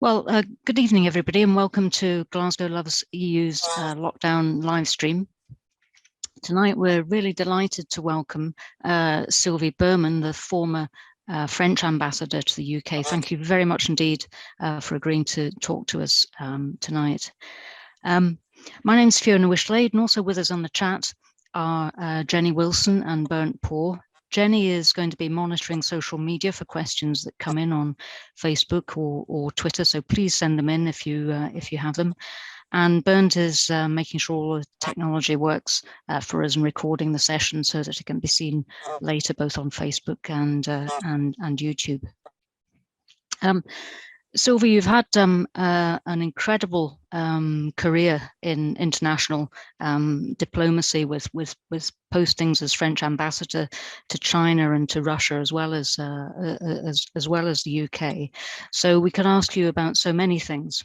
Well, good evening, everybody, and welcome to Glasgow Loves EU's lockdown live stream. Tonight, we're really delighted to welcome Sylvia Bermann, the former French ambassador to the UK. Thank you very much indeed for agreeing to talk to us tonight. My name's Fiona Wishlade, and also with us on the chat are Jenny Wilson and Bernd Poor. Jenny is going to be monitoring social media for questions that come in on Facebook or Twitter, so please send them in if you have them. And Bernd is making sure all the technology works for us and recording the session so that it can be seen later, both on Facebook and YouTube. Sylvia, you've had an incredible career in international diplomacy with postings as French ambassador to China and to Russia, as well as the UK. So we can ask you about so many things.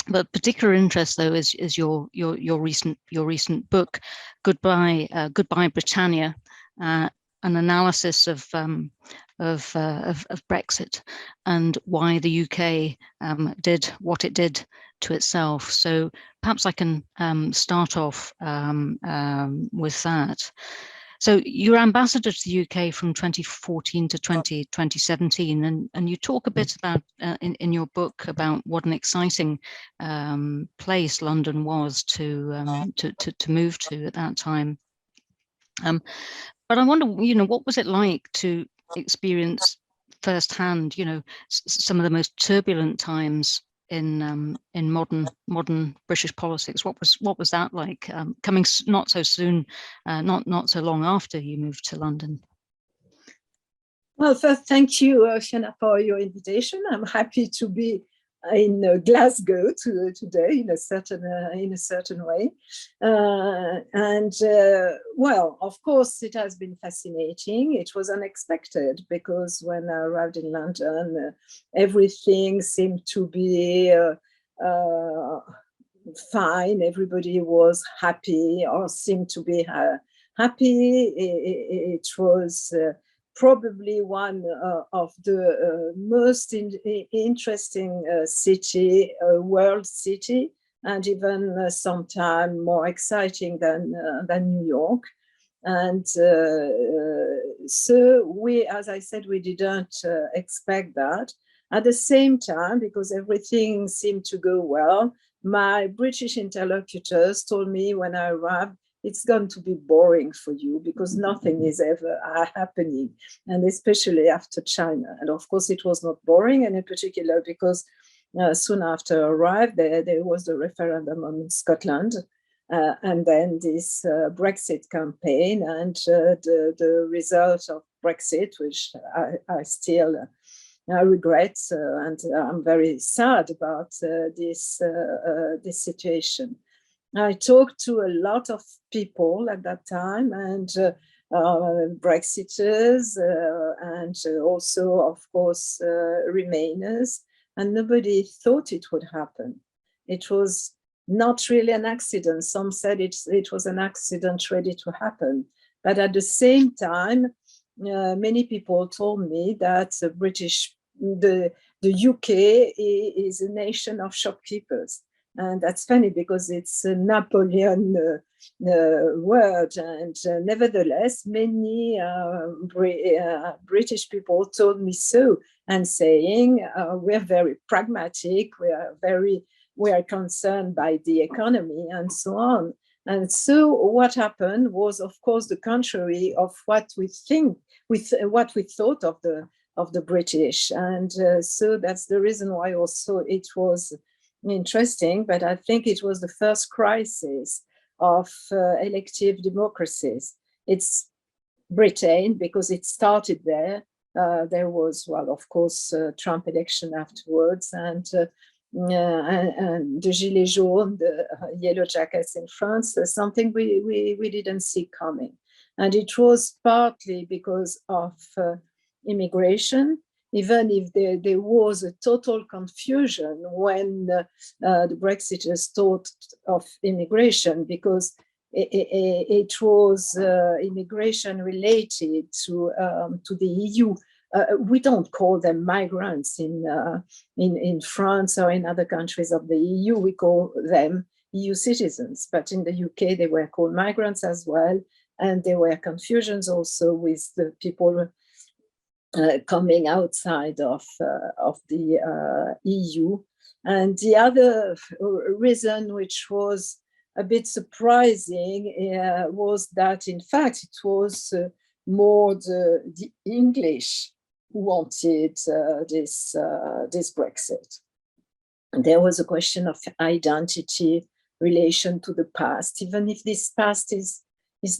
But particular interest, though, is your recent book, Goodbye Britannia, an analysis of Brexit and why the UK did what it did to itself. So perhaps I can start off with that. So you're ambassador to the UK from 2014 to 2017, and you talk a bit about in your book about what an exciting place London was to move to at that time. But I wonder, what was it like to experience firsthand, some of the most turbulent times in modern British politics? What was that like, coming not so soon, not so long after you moved to London? Well, first, thank you, Fiona, for your invitation. I'm happy to be in Glasgow today in a certain way, well, of course, it has been fascinating. It was unexpected because when I arrived in London, everything seemed to be fine. Everybody was happy or seemed to be happy. It was probably one of the most interesting world city, and even sometimes more exciting than New York. And so we, as I said, we didn't expect that. At the same time, because everything seemed to go well, my British interlocutors told me when I arrived, it's going to be boring for you because nothing is ever happening, and especially after China. And of course, it was not boring, and in particular because soon after I arrived, there was the referendum on Scotland, and then this Brexit campaign, and the result of Brexit, which I still regret, and I'm very sad about this situation. I talked to a lot of people at that time, and Brexiters, and also, of course, Remainers, and nobody thought it would happen. It was not really an accident. Some said it was an accident ready to happen. But at the same time, many people told me that the UK is a nation of shopkeepers. And that's funny because it's a Napoleon word. And nevertheless, many British people told me so, and saying, we're very pragmatic, we are concerned by the economy and so on. And so what happened was, of course, the contrary of what we thought of the British. And so that's the reason why also it was interesting, but I think it was the first crisis of elective democracies. It's Britain because it started there. There was, well, of course, Trump election afterwards, and the Gilets jaunes, the yellow jackets in France, something we didn't see coming. And it was partly because of immigration, even if there was a total confusion when the Brexiters thought of immigration, because it was immigration related to the EU we don't call them migrants in France or in other countries of the EU. We call them EU citizens, but in the UK they were called migrants as well, and there were confusions also with the people coming outside of the EU. And the other reason, which was a bit surprising, was that in fact it was more the English who wanted this Brexit. And there was a question of identity, relation to the past. Even if this past is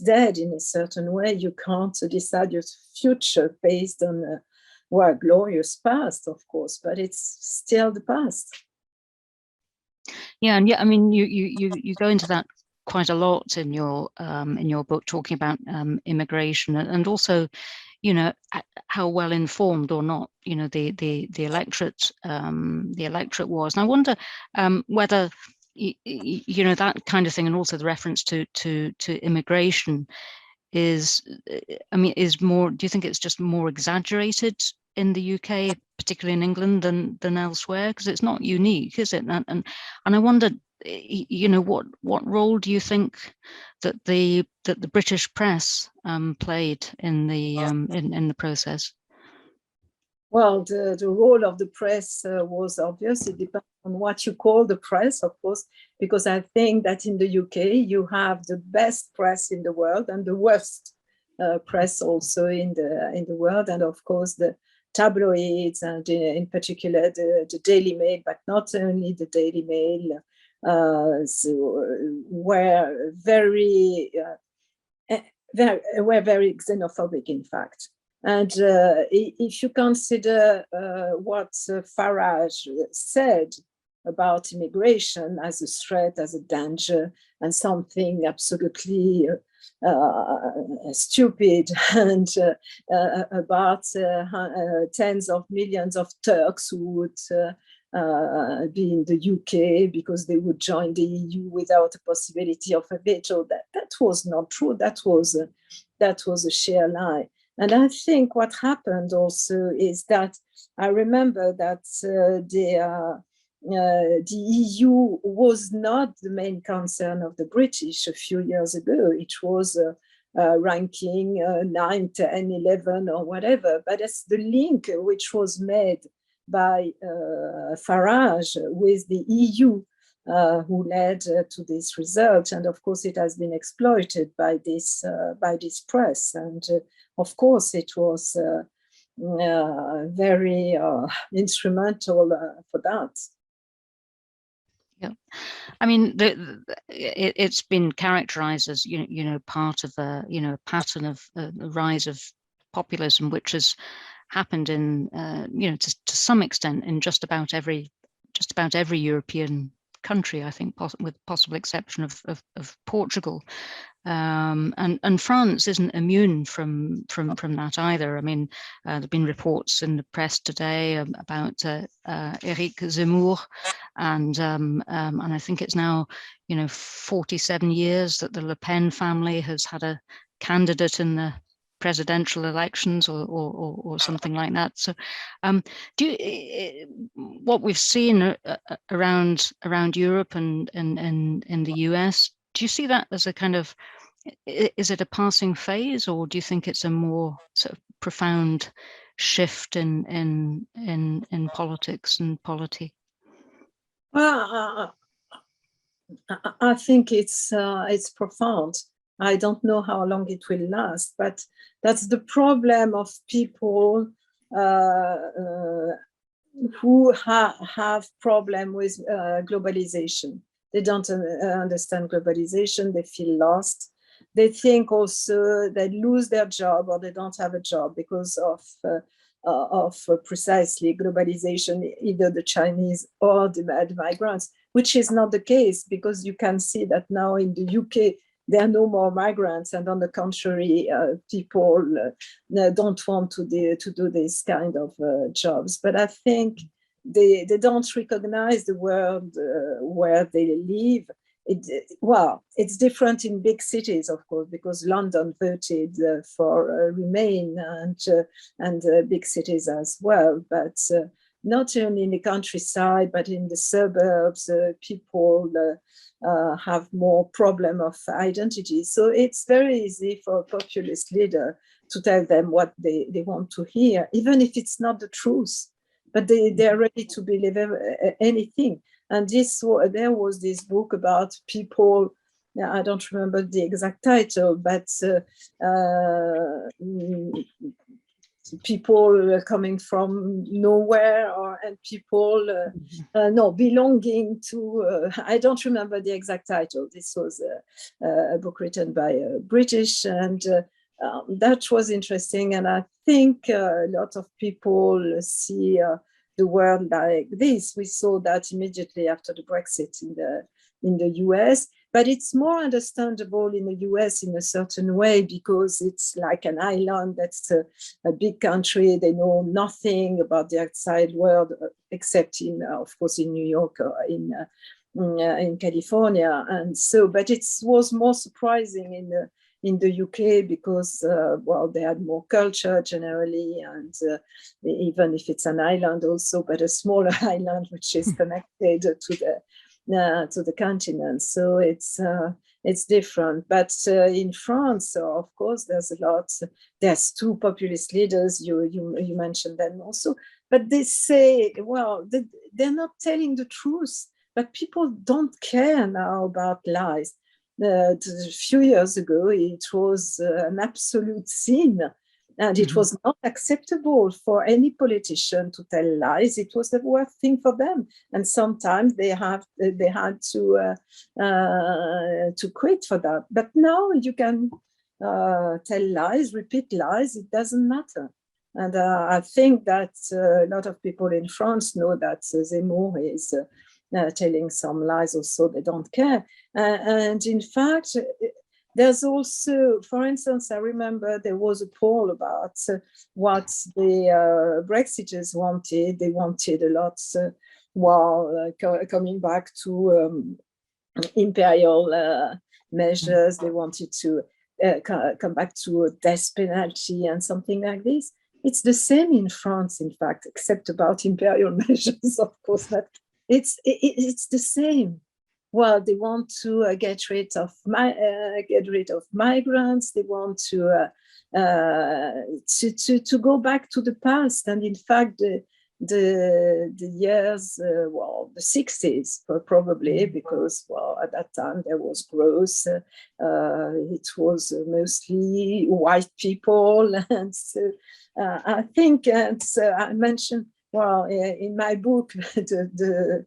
dead in a certain way, you can't decide your future based on a glorious past, of course, but it's still the past. Yeah, and yeah, I mean, you go into that quite a lot in your book, talking about immigration, and also, you know, how well informed or not, you know, the electorate was. And I wonder whether you know, that kind of thing, and also the reference to immigration is, I mean, is more. Do you think it's just more exaggerated in the UK, particularly in England, than elsewhere? Because it's not unique, is it? And I wonder, you know, what role do you think that the British press played in the process? Well, the role of the press was obvious. It depends on what you call the press, of course, because I think that in the UK you have the best press in the world and the worst press also in the world, and of course the tabloids, and in particular the Daily Mail, but not only the Daily Mail, were very xenophobic, in fact. And if you consider what Farage said about immigration as a threat, as a danger, and something absolutely stupid, and about tens of millions of Turks who would be in the UK because they would join the EU without a possibility of a veto, that was not true. That was a sheer lie. And I think what happened also is that I remember that the EU was not the main concern of the British a few years ago. It was ranking 9, 10, 11 or whatever. But it's the link which was made by Farage with the EU who led to this result. And of course, it has been exploited by this press. And of course, it was very instrumental for that. Yeah, I mean, it's been characterized as you know part of a pattern of the rise of populism, which has happened in you know, to some extent in just about every European country, I think, with possible exception of Portugal. And France isn't immune from that either. I mean, there have been reports in the press today about Eric Zemmour, and I think it's now, you know, 47 years that the Le Pen family has had a candidate in the presidential elections or something like that. So what we've seen around Europe and in the US, do you see that as a kind of, is it a passing phase, or do you think it's a more sort of profound shift in politics and polity? Well, I think it's profound. I don't know how long it will last, but that's the problem of people who have problem with globalization. They don't understand globalization. They feel lost. They think also they lose their job or they don't have a job because of precisely globalization, either the Chinese or the migrants, which is not the case, because you can see that now in the UK, there are no more migrants, and on the contrary, people don't want to do this kind of jobs. But I think they don't recognize the world where they live well, it's different in big cities, of course, because London voted for Remain, and big cities as well. But not only in the countryside, but in the suburbs, people have more problem of identity. So it's very easy for a populist leader to tell them what they want to hear, even if it's not the truth. But they are ready to believe anything. And there was this book about people, I don't remember the exact title, but people coming from nowhere, and people belonging to, I don't remember the exact title. This was a book written by a British, and that was interesting. And I think a lot of people see the world like this. We saw that immediately after the Brexit in the US, but it's more understandable in the US in a certain way, because it's like an island that's a big country. They know nothing about the outside world, except of course, in New York or in California. And so, but it was more surprising in the UK, because, they had more culture generally, and even if it's an island also, but a smaller island which is connected to the continent. So it's different. But in France, of course, there's two populist leaders, you mentioned them also, but they say, well, they're not telling the truth, but people don't care now about lies. A few years ago, it was an absolute sin, and it was not acceptable for any politician to tell lies. It was the worst thing for them, and sometimes they had to quit for that. But now you can tell lies, repeat lies. It doesn't matter. And I think that a lot of people in France know that Zemmour is telling some lies also. They don't care. And in fact, there's also, for instance, I remember there was a poll about what the Brexiters wanted. They wanted a lot, coming back to imperial measures. They wanted to come back to a death penalty and something like this. It's the same in France, in fact, except about imperial measures, of course, but it's the same. Well, they want to get rid of migrants. They want to go back to the past. And in fact, the years, the 60s probably, because at that time there was growth. It was mostly white people, and so I think, and so I mentioned. Well, in my book, the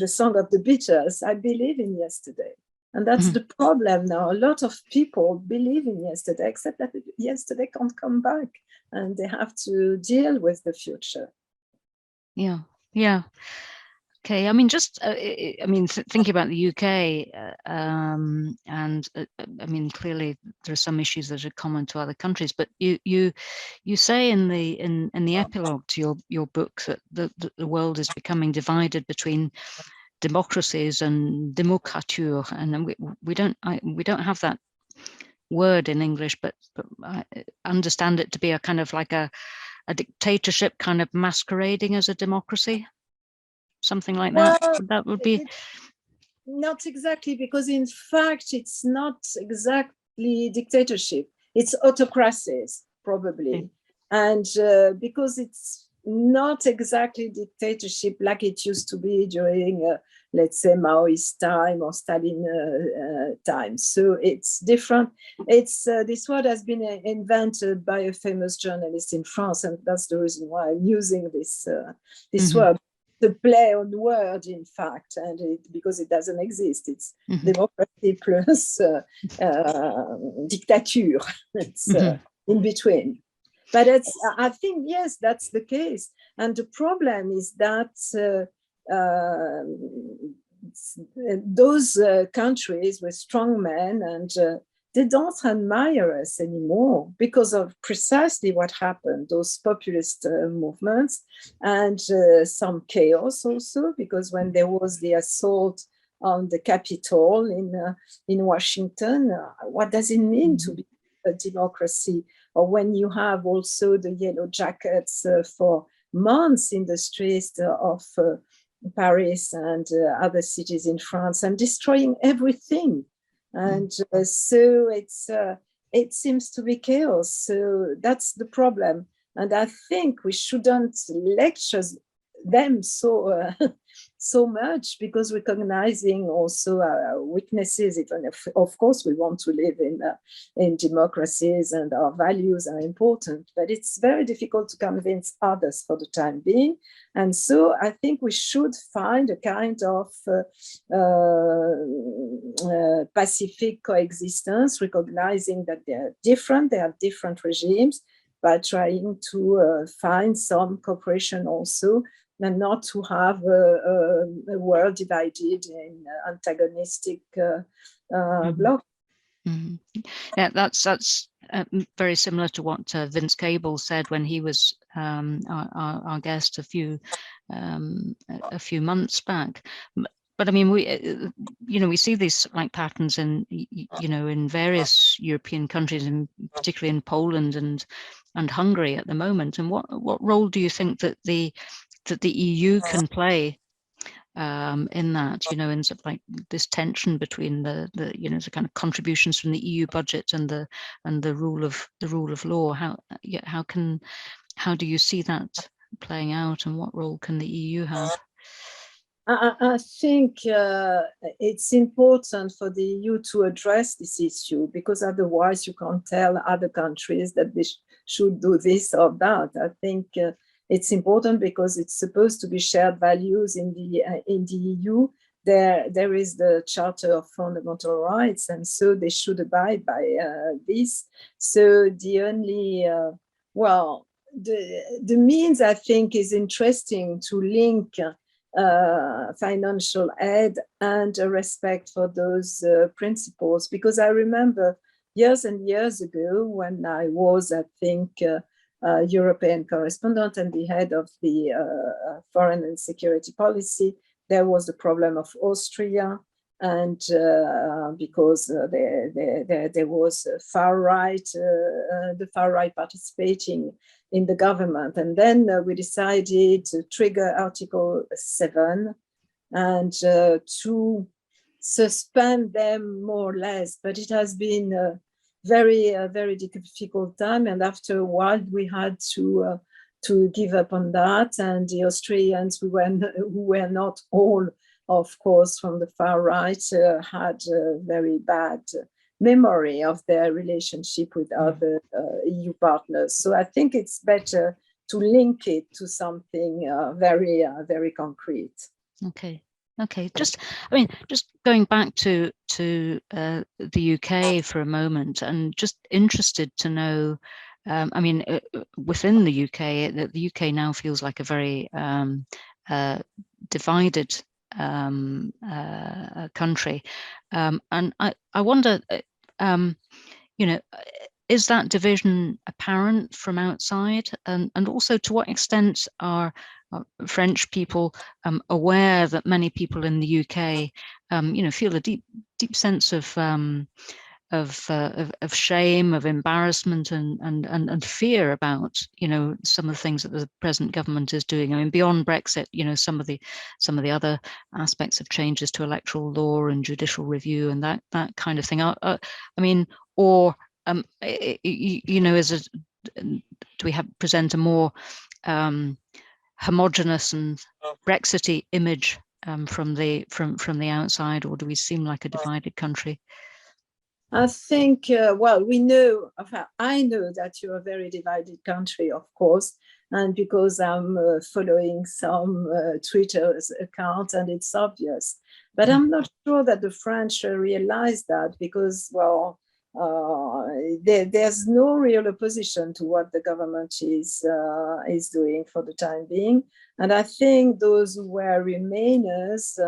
Song of the Beatles, I believe in yesterday. And that's the problem now. A lot of people believe in yesterday, except that yesterday can't come back, and they have to deal with the future. Yeah. Okay, I mean, just thinking about the UK, and I mean, clearly there are some issues that are common to other countries. But you say in the epilogue to your book that the world is becoming divided between democracies and démocrature, and we don't have that word in English, but I understand it to be a kind of like a dictatorship, kind of masquerading as a democracy. Something like that. That would be not exactly, because in fact it's not exactly dictatorship. It's autocracies probably, and because it's not exactly dictatorship like it used to be during, let's say, Maoist time or Stalin time. So it's different. It's this word has been invented by a famous journalist in France, and that's the reason why I'm using this word. The play on word, in fact, and because it doesn't exist, it's democracy plus dictature. It's in between. But I think, yes, that's the case. And the problem is that those countries with strong men, and they don't admire us anymore because of precisely what happened, those populist movements, and some chaos also, because when there was the assault on the Capitol in Washington. What does it mean to be a democracy? Or when you have also the yellow jackets for months in the streets of Paris and other cities in France and destroying everything. And so it seems to be chaos. So that's the problem. And I think we shouldn't lecture them so much, because recognizing also our weaknesses, even if, of course, we want to live in democracies and our values are important, but it's very difficult to convince others for the time being. And so I think we should find a kind of pacific coexistence, recognizing that they are different regimes, by trying to find some cooperation also, and not to have a world divided in antagonistic blocks. Mm-hmm. Yeah, that's very similar to what Vince Cable said when he was our guest a few months back. But I mean, we see these like patterns in in various European countries, and particularly in Poland and Hungary at the moment. And what role do you think that the EU can play in that, in sort of like this tension between the kind of contributions from the EU budget and the rule of law? How do you see that playing out, and what role can the EU have? I think it's important for the EU to address this issue, because otherwise you can't tell other countries that they should do this or that. I think it's important because it's supposed to be shared values in the EU. There is the Charter of Fundamental Rights, and so they should abide by this. So the only, the means, I think, is interesting to link financial aid and a respect for those principles, because I remember years and years ago when I was, I think, European correspondent and the head of the foreign and security policy, there was the problem of Austria, and because there was the far right participating in the government. And then we decided to trigger Article 7 and to suspend them more or less. But it has been a very difficult time. And after a while, we had to give up on that. And the Austrians, who were not all, of course, from the far right, had a very bad memory of their relationship with other EU partners. So I think it's better to link it to something very concrete. Okay. Just going back to the UK for a moment, and just interested to know. Within the UK, the UK now feels like a very divided country, and I wonder, is that division apparent from outside, and also to what extent are French people aware that many people in the UK, feel a deep sense of shame, of embarrassment, and fear about some of the things that the present government is doing. I mean, beyond Brexit, some of the other aspects of changes to electoral law and judicial review and that kind of thing. Do we present a more homogenous and Brexity image from the outside, or do we seem like a divided country? I think, we know, I know that you're a very divided country, of course, and because I'm following some Twitter account, and it's obvious. But I'm not sure that the French realize that, because, there's no real opposition to what the government is doing for the time being. And I think those who were Remainers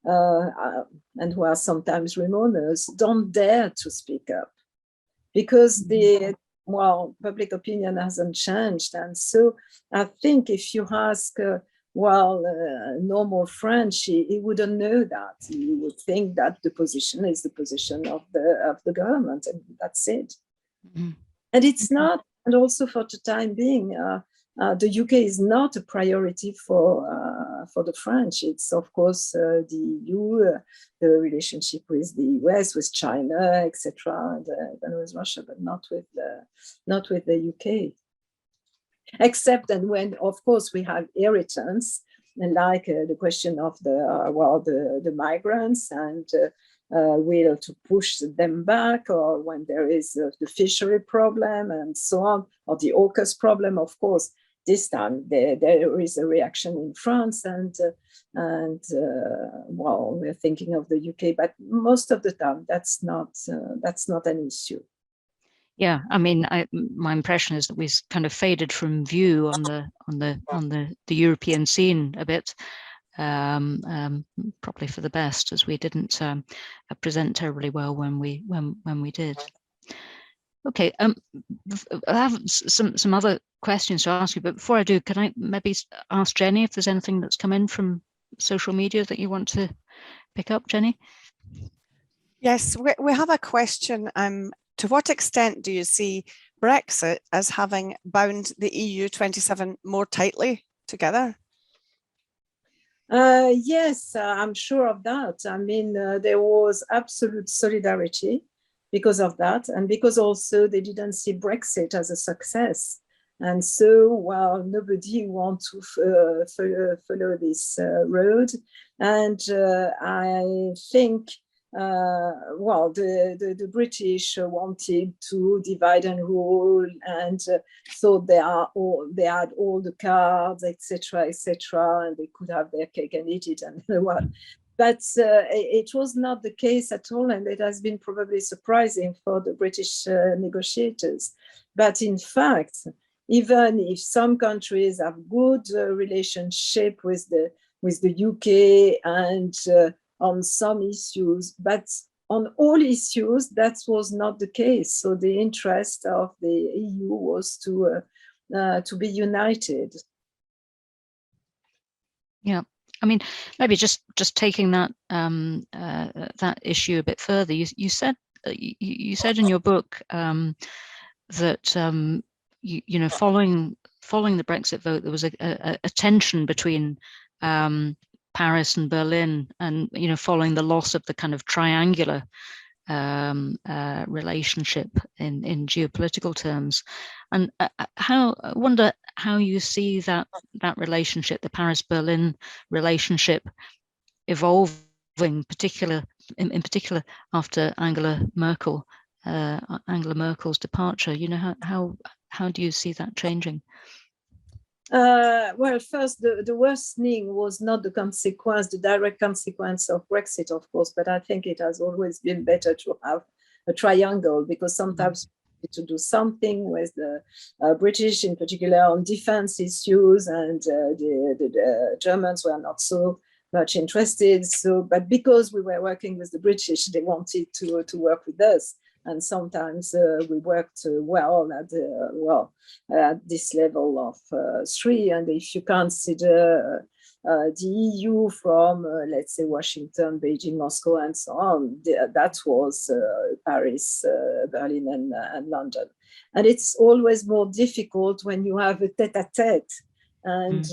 and who are sometimes Remainers don't dare to speak up, because public opinion hasn't changed. And so I think if you ask well, normal French, he wouldn't know that. He would think that the position is the position of the government, and that's it. Mm-hmm. And it's not. And also, for the time being, the UK is not a priority for the French. It's of course the EU, the relationship with the US, with China, etc., and with Russia, but not with the UK. Except and when, of course, we have irritants, and like the question of the migrants and will to push them back, or when there is the fishery problem and so on, or the AUKUS problem, of course. This time there is a reaction in France, and we're thinking of the UK, but most of the time that's not an issue. Yeah, I mean, my impression is that we've kind of faded from view on the European scene a bit, probably for the best, as we didn't present terribly well when we did. Okay, I have some other questions to ask you, but before I do, can I maybe ask Jenny if there's anything that's come in from social media that you want to pick up, Jenny? Yes, we have a question. To what extent do you see Brexit as having bound the EU 27 more tightly together? Yes, I'm sure of that. I mean, there was absolute solidarity because of that, and because also they didn't see Brexit as a success. And so, well, nobody wants to follow this road. And I think, the British wanted to divide and rule, and thought they had all the cards, etc., and they could have their cake and eat it and what. But it was not the case at all, and it has been probably surprising for the British negotiators. But in fact, even if some countries have good relationship with the UK and on some issues, but on all issues, that was not the case. So the interest of the EU was to be united. Yeah, I mean, maybe just taking that that issue a bit further. You said in your book that you know, following the Brexit vote, there was a tension between Paris and Berlin, and you know, following the loss of the kind of triangular relationship in geopolitical terms, and I wonder how you see that relationship, the Paris-Berlin relationship, evolving, in particular after Angela Merkel's departure. You know, how do you see that changing? Well, first, the worsening was not the direct consequence of Brexit, of course, but I think it has always been better to have a triangle, because sometimes to do something with the British, in particular on defense issues, and the Germans were not so much interested. So, but because we were working with the British, they wanted to work with us. And sometimes we worked well at this level of 3. And if you consider the EU from, let's say, Washington, Beijing, Moscow, and so on, that was Paris, Berlin, and London. And it's always more difficult when you have a tête-à-tête. And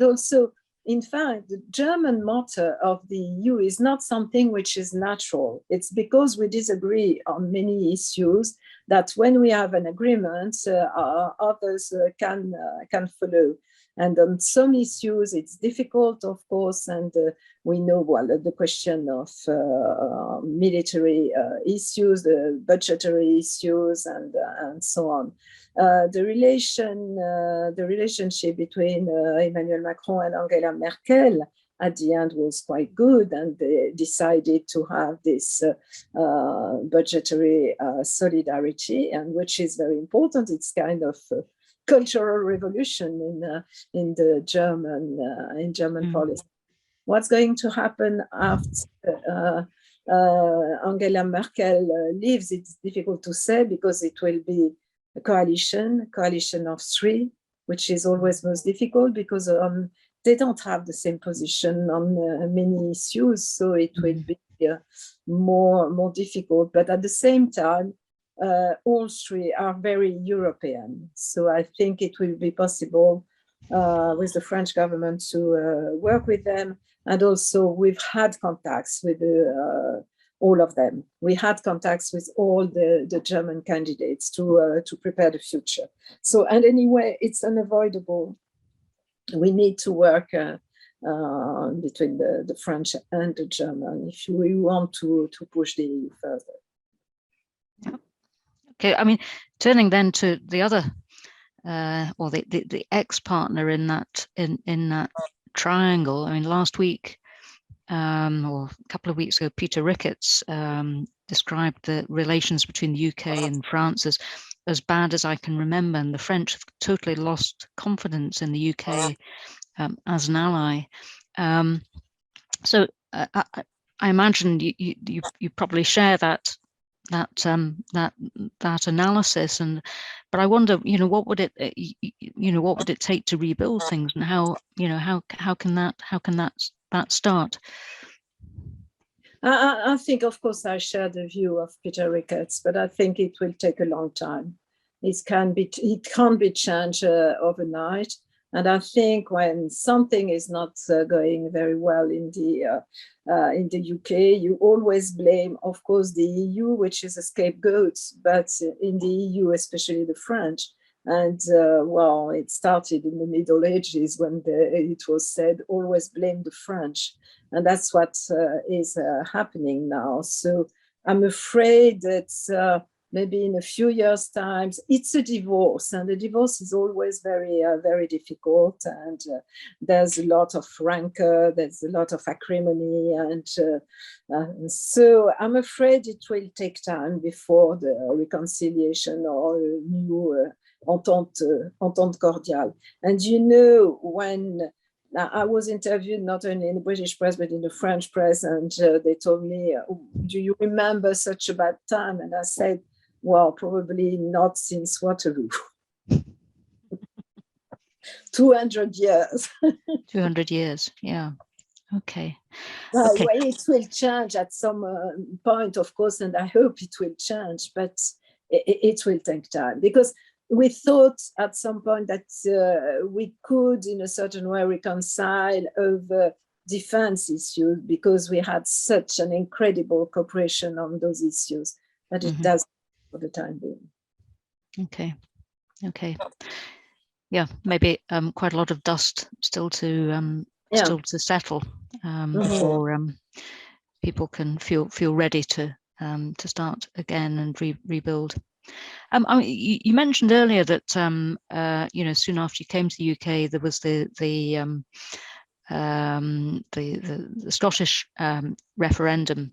also, in fact, the German motto of the EU is not something which is natural. It's because we disagree on many issues that when we have an agreement, others can follow. And on some issues, it's difficult, of course, and we know the question of military issues, the budgetary issues, and so on. The relationship between Emmanuel Macron and Angela Merkel at the end was quite good, and they decided to have this budgetary solidarity, and which is very important. It's kind of cultural revolution in the German policy. What's going to happen after Angela Merkel leaves? It's difficult to say, because it will be a coalition of 3, which is always most difficult, because on they don't have the same position on many issues, so it will be more difficult. But at the same time, all three are very European, so I think it will be possible with the French government to work with them. And also, we've had contacts with all of them. We had contacts with all the German candidates to prepare the future. So, and anyway, it's unavoidable. We need to work between the French and the German if we want to push the EU further. Yeah. Okay, I mean, turning then to the other, or the ex-partner in that triangle. I mean, last week, or a couple of weeks ago, Peter Ricketts described the relations between the UK and France as bad as I can remember, and the French have totally lost confidence in the UK as an ally. So I imagine you probably share that analysis, but I wonder, what would it take to rebuild things, and how can that start? I think, of course, I share the view of Peter Ricketts, but I think it will take a long time. It can't be changed overnight. And I think when something is not going very well in the UK, you always blame, of course, the EU, which is a scapegoat, but in the EU, especially the French. And well, it started in the Middle Ages when it was said, always blame the French. And that's what is happening now. So I'm afraid that maybe in a few years' time, it's a divorce, and the divorce is always very, very difficult. And there's a lot of rancor, there's a lot of acrimony, and so I'm afraid it will take time before the reconciliation or a new entente cordiale. And when I was interviewed not only in the British press, but in the French press, and they told me, do you remember such a bad time? And I said, well, probably not since Waterloo. 200 years. 200 years, yeah. Okay. Well, it will change at some point, of course, and I hope it will change, but it will take time, because we thought at some point that we could, in a certain way, reconcile over defense issues, because we had such an incredible cooperation on those issues, but it doesn't for the time being. Okay. Yeah, maybe quite a lot of dust still to settle before people can feel ready to start again and rebuild. I mean, you mentioned earlier that soon after you came to the UK, there was the Scottish referendum.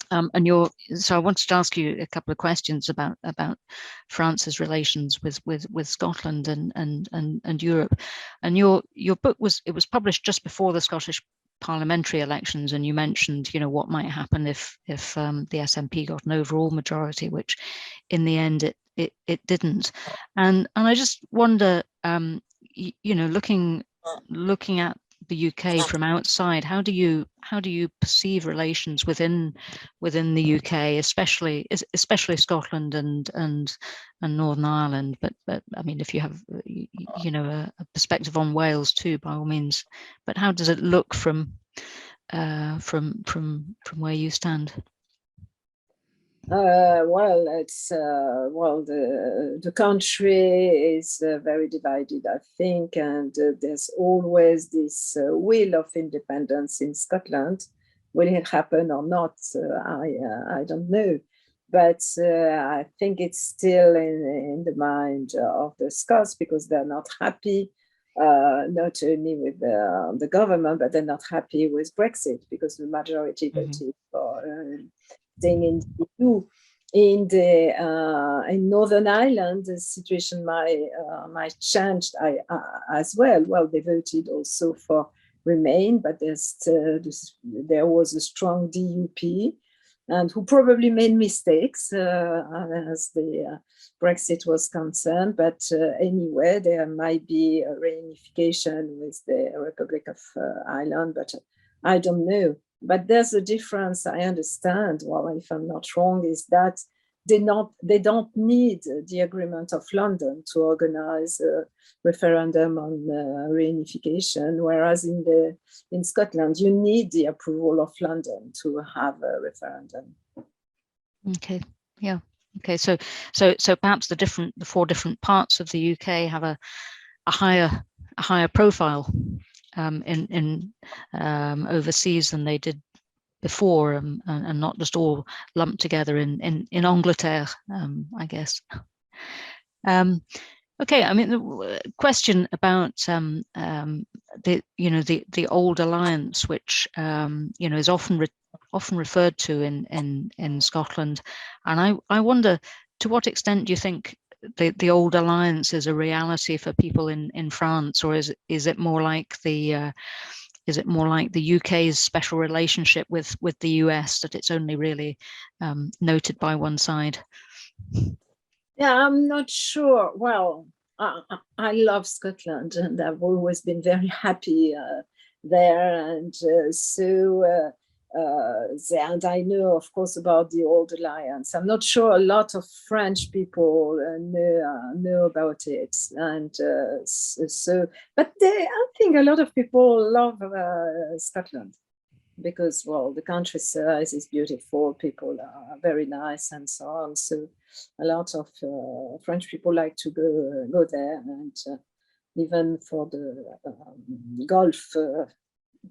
So I wanted to ask you a couple of questions about France's relations with Scotland and Europe. And your book was published just before the Scottish parliamentary elections, and you mentioned what might happen if the SNP got an overall majority, which in the end it didn't. And I just wonder, looking at the UK from outside, how do you perceive relations within the UK, especially Scotland and Northern Ireland, but I mean, if you have a perspective on Wales too, by all means, but how does it look from where you stand? Well, it's the country is very divided, I think, and there's always this will of independence in Scotland. Will it happen or not? I don't know, but I think it's still in the mind of the Scots, because they're not happy, not only with the government, but they're not happy with Brexit, because the majority voted for staying in the EU. In Northern Ireland, the situation might change as well. Well, they voted also for Remain, but there was a strong DUP, and who probably made mistakes as the Brexit was concerned. But anyway, there might be a reunification with the Republic of Ireland, but I don't know. But there's a difference, I understand, well, if I'm not wrong, is that they don't need the agreement of London to organize a referendum on reunification, whereas in Scotland you need the approval of London to have a referendum. Okay, yeah. Okay, so perhaps the 4 different parts of the UK have a higher profile in overseas than they did before, and not just all lumped together in Angleterre, I guess. Okay, I mean, the question about the old alliance, which is often referred to in Scotland, and I wonder, to what extent do you think the old alliance is a reality for people in France, or is it more like the UK's special relationship with the US, that it's only really noted by one side? Yeah, I'm not sure. Well, I love Scotland, and I've always been very happy there, and and I know, of course, about the old alliance. I'm not sure a lot of French people know about it, and but I think a lot of people love Scotland, because, well, the countryside is beautiful, people are very nice, and so on. So a lot of French people like to go there, and even for the golf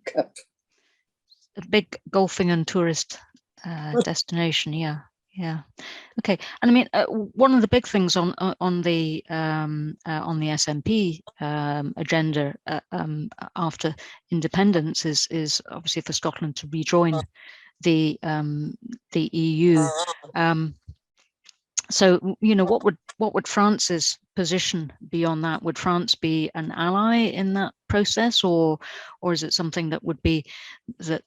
cup. A big golfing and tourist destination, yeah. Okay, and I mean, one of the big things on the SNP agenda after independence is obviously for Scotland to rejoin the EU. So, what would France's position be on that? Would France be an ally in that process, or is it something that would be that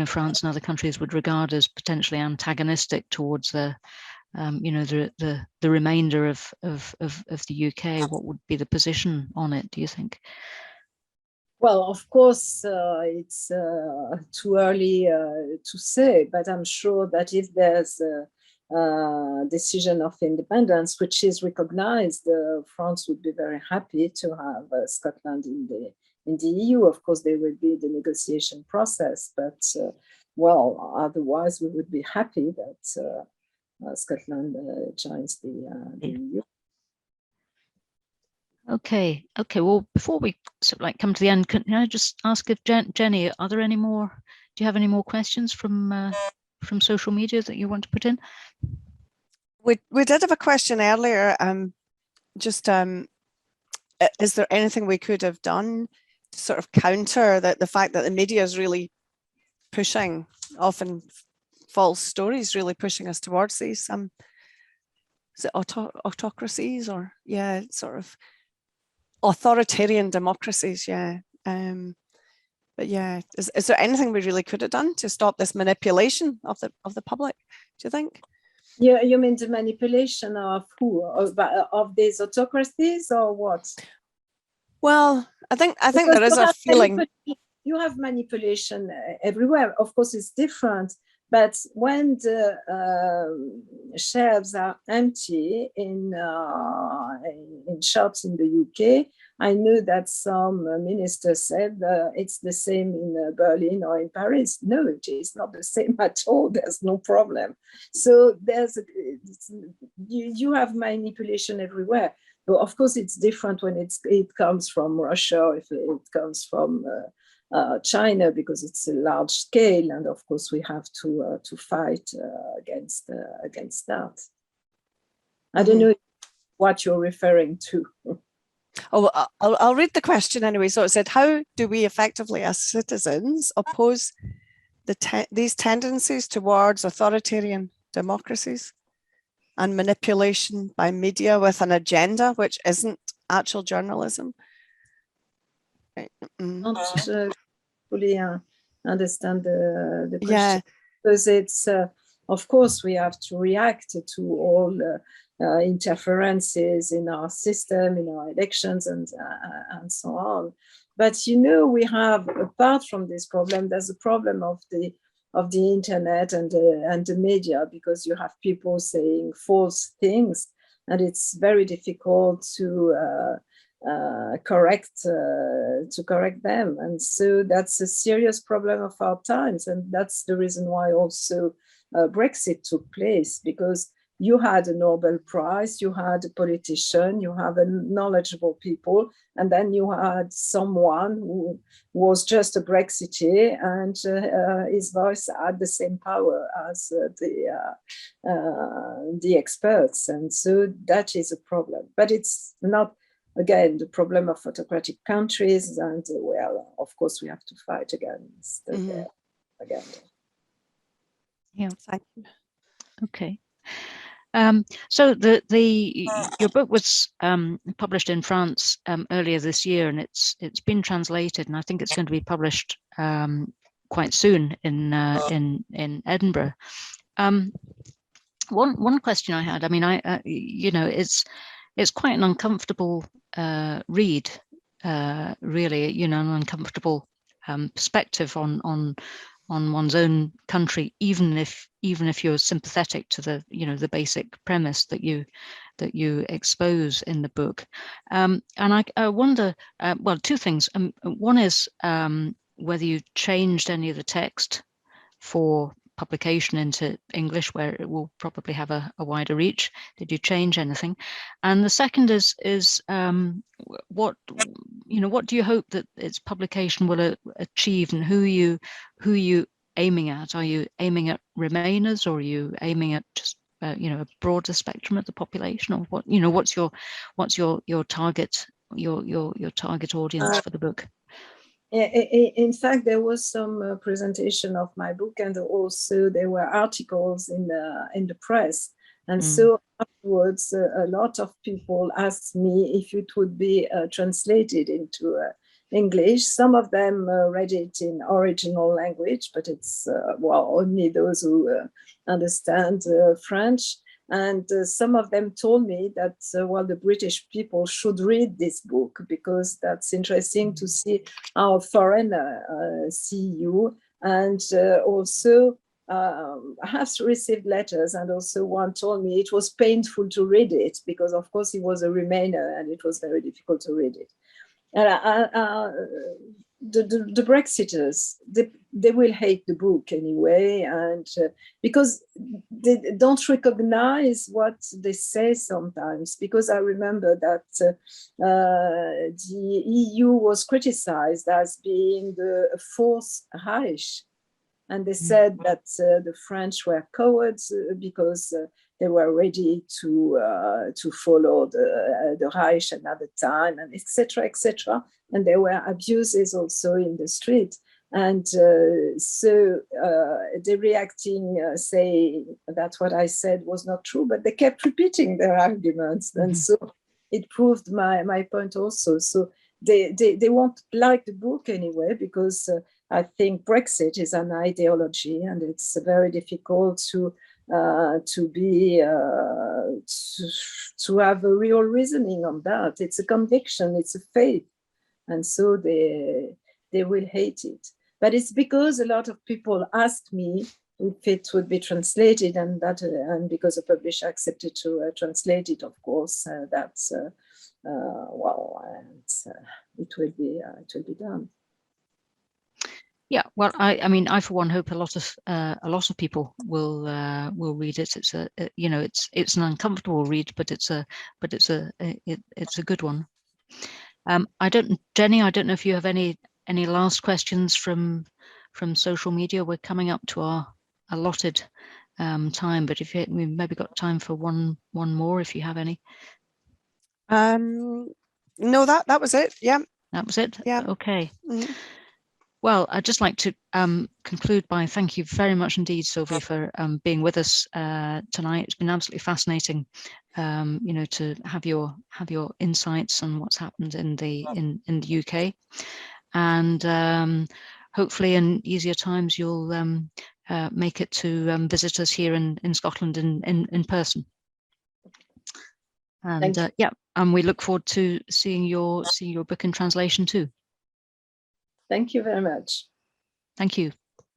France and other countries would regard as potentially antagonistic towards the remainder of the UK? What would be the position on it, do you think? Well, of course, it's too early to say, but I'm sure that if there's a decision of independence which is recognized, France would be very happy to have Scotland in the EU. Of course, there will be the negotiation process, but well, otherwise we would be happy that Scotland joins the EU. Okay. Well, before we come to the end, can I just ask if Jenny, are there any more? Do you have any more questions from social media that you want to put in? We did have a question earlier. Is there anything we could have done to sort of counter the fact that the media is really pushing, often false stories, really pushing us towards these is it autocracies, or sort of authoritarian democracies? But yeah, is there anything we really could have done to stop this manipulation of the public, do you think? Yeah, you mean the manipulation of who? Of these autocracies, or what? Well, I think there is a feeling. You have manipulation everywhere. Of course, it's different. But when the shelves are empty in shops in the UK, I know that some ministers said it's the same in Berlin or in Paris. No, it is not the same at all. There's no problem. So you have manipulation everywhere. But of course, it's different when it comes from Russia, or if it comes from China, because it's a large scale, and of course we have to fight against that. I don't know what you're referring to. Oh, I'll read the question anyway. So it said, how do we effectively as citizens oppose these tendencies towards authoritarian democracies and manipulation by media with an agenda which isn't actual journalism? Not fully understand the question. Yeah. because it's, of course, we have to react to all interferences in our system, in our elections, and so on. But we have, apart from this problem, there's a problem of the internet and the media, because you have people saying false things, and it's very difficult to correct them. And so that's a serious problem of our times, and that's the reason why also Brexit took place, because you had a Nobel Prize, you had a politician, you have a knowledgeable people, and then you had someone who was just a Brexiteer, and his voice had the same power as the experts. And so that is a problem. But it's not, again, the problem of autocratic countries, and well, of course, we have to fight against again. Yeah. Thank you. Okay. So your book was published in France earlier this year, and it's been translated, and I think it's going to be published quite soon in Edinburgh. One question I had, I mean, it's quite an uncomfortable read, really, an uncomfortable perspective on one's own country, even if you're sympathetic to the the basic premise that you expose in the book. And I wonder, well, two things. One is whether you changed any of the text for publication into English, where it will probably have a wider reach. Did you change anything? And the second is what do you hope that its publication will achieve, and who are you aiming at? Are you aiming at Remainers, or are you aiming at just a broader spectrum of the population, or what? What's your target target audience for the book? In fact, there was some presentation of my book, and also there were articles in the press. And so afterwards, a lot of people asked me if it would be translated into English. Some of them read it in original language, but it's only those who understand French. And some of them told me that, the British people should read this book, because that's interesting to see how a foreigner see you. And also, I have received letters, and also one told me it was painful to read it, because of course he was a Remainer, and it was very difficult to read it. The Brexiters, they will hate the book anyway, and because they don't recognize what they say sometimes. Because I remember that the EU was criticized as being the Fourth Reich, and they said that the French were cowards because they were ready to follow the Reich another time, and etc., etc. And there were abuses also in the street. And so they reacting, say that what I said was not true, but they kept repeating their arguments. And so it proved my point also. So they won't like the book anyway, because I think Brexit is an ideology, and it's very difficult to have a real reasoning on that. It's a conviction, it's a faith. And so they will hate it. But it's because a lot of people asked me if it would be translated, and because the publisher accepted to translate it, of course, it will be done. Yeah, well, I mean, I for one hope a lot of people will read it. It's it's an uncomfortable read, but it's a good one. Jenny, I don't know if you have any last questions from social media. We're coming up to our allotted time, but if we've maybe got time for one more, if you have any. No, that was it. Yeah, that was it. Yeah. Okay. Mm-hmm. Well, I'd just like to conclude by thank you very much indeed, Sylvie, for being with us tonight. It's been absolutely fascinating, to have your insights on what's happened in the UK, and hopefully in easier times you'll make it to visit us here in Scotland in person. And yeah, and we look forward to seeing your book in translation too. Thank you very much. Thank you.